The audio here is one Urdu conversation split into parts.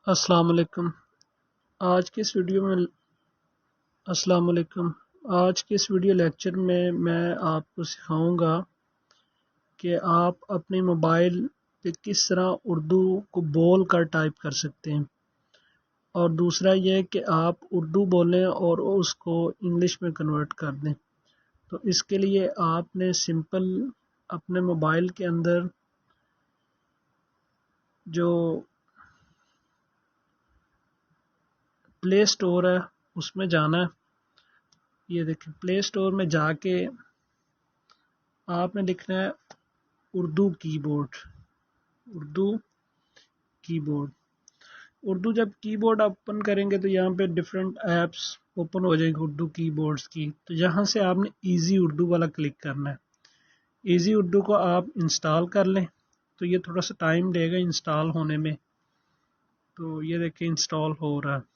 السلام علیکم آج کے اس ویڈیو میں السلام علیکم آج کے اس ویڈیو لیکچر میں آپ کو سکھاؤں گا کہ آپ اپنے موبائل پہ کس طرح اردو کو بول کر ٹائپ کر سکتے ہیں، اور دوسرا یہ کہ آپ اردو بولیں اور اس کو انگلش میں کنورٹ کر دیں۔ تو اس کے لیے آپ نے سمپل اپنے موبائل کے اندر جو پلے اسٹور ہے اس میں جانا ہے۔ یہ دیکھیں، پلے اسٹور میں جا کے آپ نے لکھنا ہے اردو کی بورڈ۔ اردو کی بورڈ اردو جب کی بورڈ اوپن کریں گے تو یہاں پہ ڈفرینٹ ایپس اوپن ہو جائے گی اردو کی بورڈز کی۔ تو یہاں سے آپ نے ایزی اردو والا کلک کرنا ہے۔ ایزی اردو کو آپ انسٹال کر لیں، تو یہ تھوڑا سا ٹائم لے گا انسٹال ہونے میں۔ تو یہ دیکھیں انسٹال ہو رہا ہے۔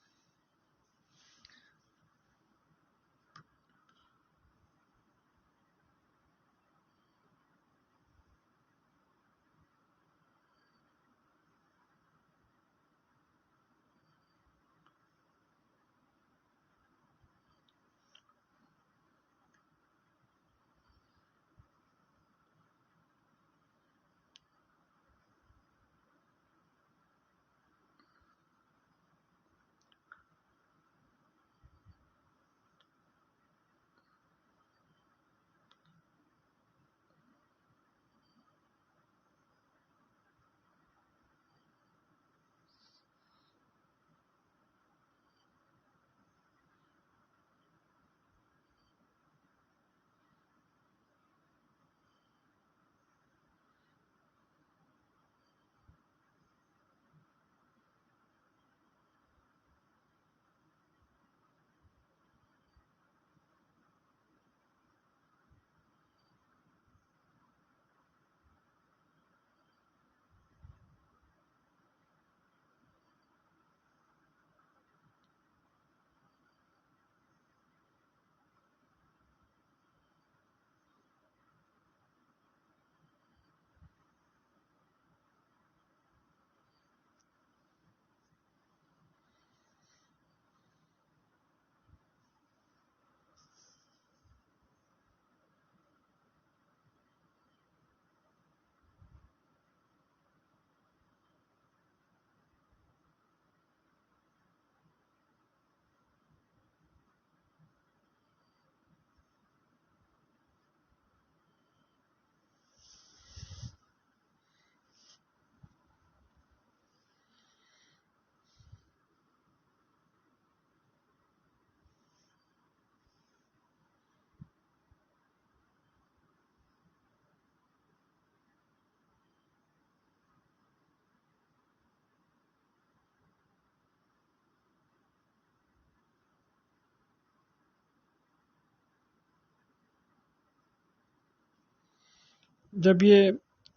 جب یہ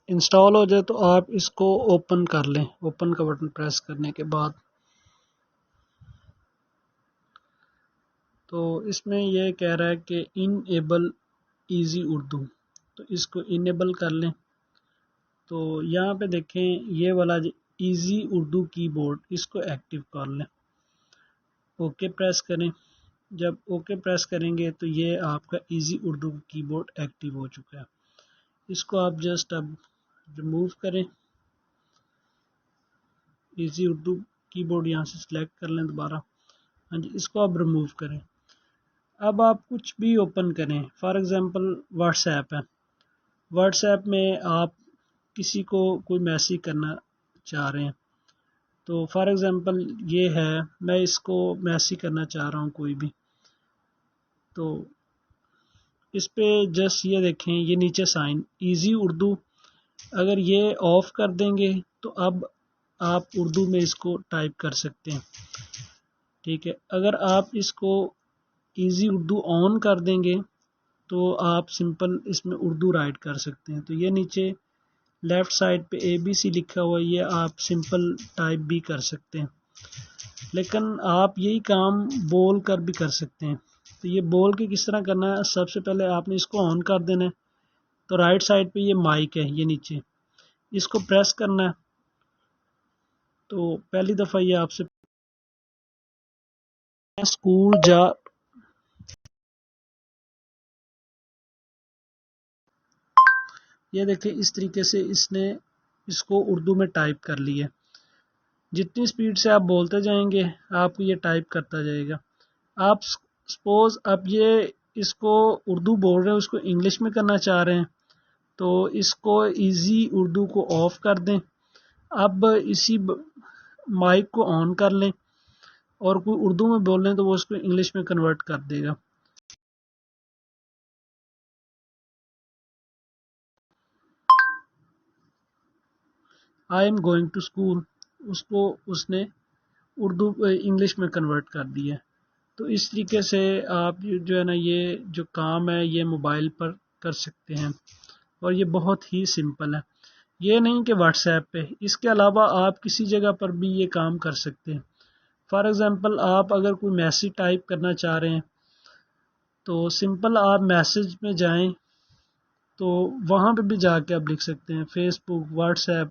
انسٹال ہو جائے تو آپ اس کو اوپن کر لیں۔ اوپن کا بٹن پریس کرنے کے بعد تو اس میں یہ کہہ رہا ہے کہ انیبل ایزی اردو، تو اس کو انیبل کر لیں۔ تو یہاں پہ دیکھیں یہ والا ایزی اردو کی بورڈ، اس کو ایکٹیو کر لیں۔ اوکے پریس کریں۔ جب اوکے پریس کریں گے تو یہ آپ کا ایزی اردو کی بورڈ ایکٹیو ہو چکا ہے۔ اس کو آپ جسٹ اب ریموو کریں۔ ایزی اردو کی بورڈ یہاں سے سلیکٹ کر لیں دوبارہ۔ ہاں جی، اس کو آپ ریموو کریں۔ اب آپ کچھ بھی اوپن کریں، فار ایگزامپل واٹس ایپ ہے۔ واٹس ایپ میں آپ کسی کو کوئی میسیج کرنا چاہ رہے ہیں، تو فار ایگزامپل یہ ہے، میں اس کو میسیج کرنا چاہ رہا ہوں کوئی بھی، تو اس پہ جسٹ یہ دیکھیں، یہ نیچے سائن ایزی اردو، اگر یہ آف کر دیں گے تو اب آپ اردو میں اس کو ٹائپ کر سکتے ہیں۔ ٹھیک ہے، اگر آپ اس کو ایزی اردو آن کر دیں گے تو آپ سمپل اس میں اردو رائٹ کر سکتے ہیں۔ تو یہ نیچے لیفٹ سائڈ پہ ABC لکھا ہوا ہے، یہ آپ سمپل ٹائپ بھی کر سکتے ہیں، لیکن آپ یہی کام بول کر بھی کر سکتے ہیں۔ تو یہ بول کے کس طرح کرنا ہے، سب سے پہلے آپ نے اس کو آن کر دینا ہے۔ تو رائٹ سائڈ پہ یہ مائک ہے، یہ نیچے اس کو پریس کرنا ہے۔ تو پہلی دفعہ یہ آپ سے اسکول جا یہ دیکھیں اس طریقے سے اس نے اس کو اردو میں ٹائپ کر لی ہے. جتنی سپیڈ سے آپ بولتے جائیں گے آپ کو یہ ٹائپ کرتا جائے گا. آپ سپوز اب یہ اس کو اردو بول رہے ہیں اس کو انگلش میں کرنا چاہ رہے ہیں تو اس کو ایزی اردو کو آف کر دیں. اب اسی مائک کو آن کر لیں اور کوئی اردو میں بول رہے ہیں تو وہ اس کو انگلش میں کنورٹ کر دے گا. I am going to school اس کو اس نے اردو انگلش میں کنورٹ کر دیا. تو اس طریقے سے آپ جو ہے نا یہ جو کام ہے یہ موبائل پر کر سکتے ہیں اور یہ بہت ہی سمپل ہے. یہ نہیں کہ واٹس ایپ پہ، اس کے علاوہ آپ کسی جگہ پر بھی یہ کام کر سکتے ہیں. فار ایگزامپل آپ اگر کوئی میسیج ٹائپ کرنا چاہ رہے ہیں تو سمپل آپ میسیج میں جائیں تو وہاں پہ بھی جا کے آپ لکھ سکتے ہیں. فیس بک، واٹس ایپ،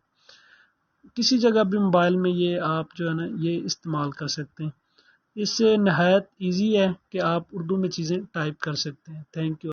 کسی جگہ بھی موبائل میں یہ آپ جو ہے نا یہ استعمال کر سکتے ہیں. اس سے نہایت ایزی ہے کہ آپ اردو میں چیزیں ٹائپ کر سکتے ہیں. Thank you.